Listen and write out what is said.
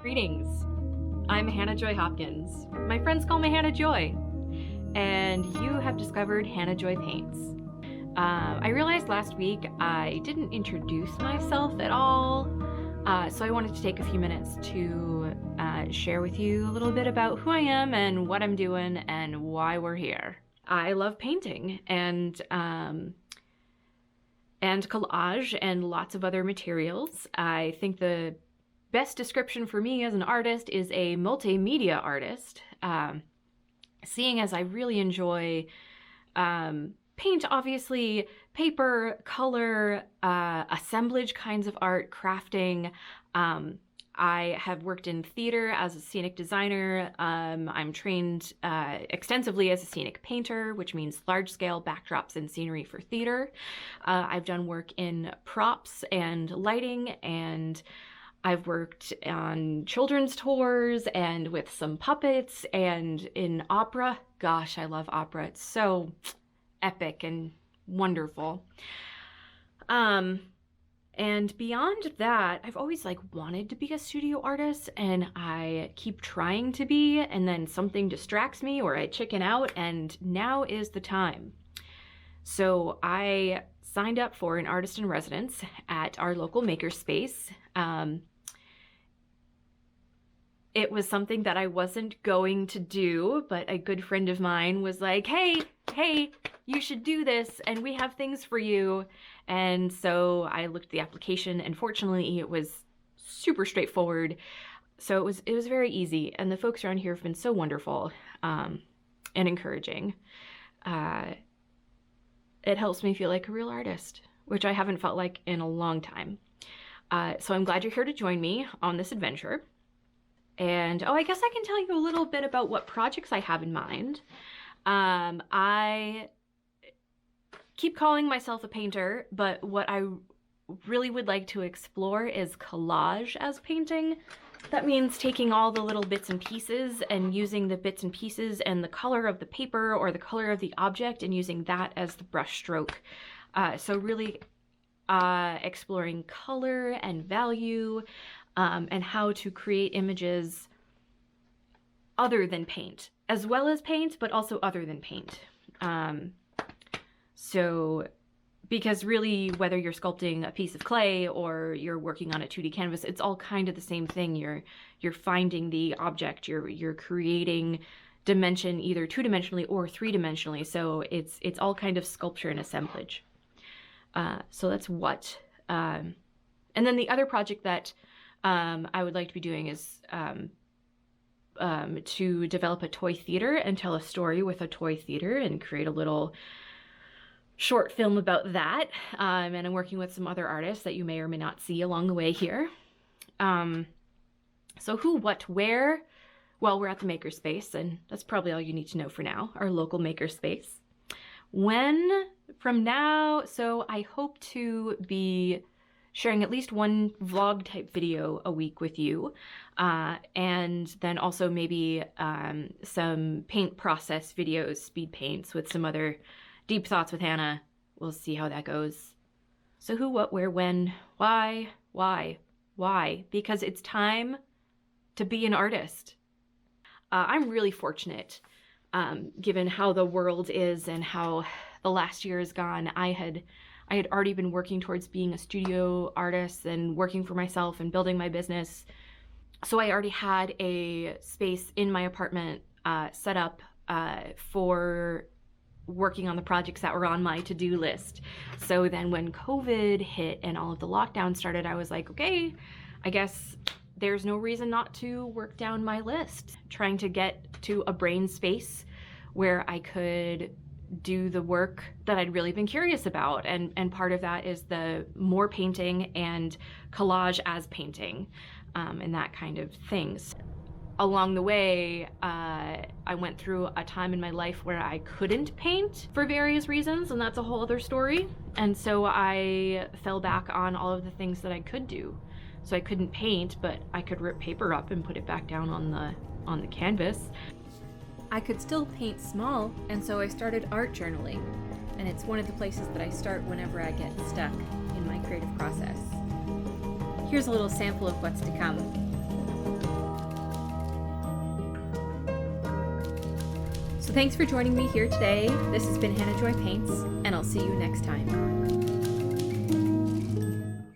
Greetings. I'm Hannah Joy Hopkins. My friends call me Hannah Joy, and you have discovered Hannah Joy Paints. I realized last week I didn't introduce myself at all, so I wanted to take a few minutes to share with you a little bit about who I am and what I'm doing and why we're here. I love painting and collage and lots of other materials. I think the best description for me as an artist is a multimedia artist, seeing as I really enjoy paint, obviously, paper, color, assemblage kinds of art, crafting. I have worked in theater as a scenic designer. I'm trained extensively as a scenic painter, which means large-scale backdrops and scenery for theater. I've done work in props and lighting, and I've worked on children's tours and with some puppets and in opera. Gosh, I love opera. It's so epic and wonderful. And beyond that, I've always wanted to be a studio artist, and I keep trying to be, and then something distracts me or I chicken out, and now is the time. So I signed up for an artist in residence at our local makerspace. It was something that I wasn't going to do, but a good friend of mine was like, hey, you should do this, and we have things for you. And so I looked at the application, and fortunately it was super straightforward. So it was very easy, and the folks around here have been so wonderful and encouraging. It helps me feel like a real artist, which I haven't felt like in a long time. So I'm glad you're here to join me on this adventure. And I guess I can tell you a little bit about what projects I have in mind. I keep calling myself a painter, but what I really would like to explore is collage as painting. That means taking all the little bits and pieces and using the bits and pieces and the color of the paper or the color of the object and using that as the brush stroke. So really exploring color and value, and how to create images other than paint, as well as paint, but also other than paint. So, because really, whether you're sculpting a piece of clay or you're working on a 2D canvas, it's all kind of the same thing. You're finding the object, you're creating dimension either two-dimensionally or three-dimensionally. So it's all kind of sculpture and assemblage. So that's what. And then the other project that I would like to be doing is to develop a toy theater and tell a story with a toy theater and create a little short film about that. And I'm working with some other artists that you may or may not see along the way here. So who, what, where? Well, we're at the makerspace, and that's probably all you need to know for now, our local makerspace. When? From now, so I hope to be sharing at least one vlog type video a week with you, and then also maybe some paint process videos, speed paints with some other deep thoughts with Hannah. We'll see how that goes. So who, what, where, when, why? Because it's time to be an artist. I'm really fortunate, given how the world is and how the last year has gone. I had already been working towards being a studio artist and working for myself and building my business. So I already had a space in my apartment set up for working on the projects that were on my to-do list. So then when COVID hit and all of the lockdown started, I was like, okay, I guess there's no reason not to work down my list. Trying to get to a brain space where I could do the work that I'd really been curious about. And part of that is the more painting and collage as painting, and that kind of things. Along the way, I went through a time in my life where I couldn't paint for various reasons, and that's a whole other story. And so I fell back on all of the things that I could do. So I couldn't paint, but I could rip paper up and put it back down on the canvas. I could still paint small, and so I started art journaling. And it's one of the places that I start whenever I get stuck in my creative process. Here's a little sample of what's to come. So thanks for joining me here today. This has been Hannah Joy Paints, and I'll see you next time.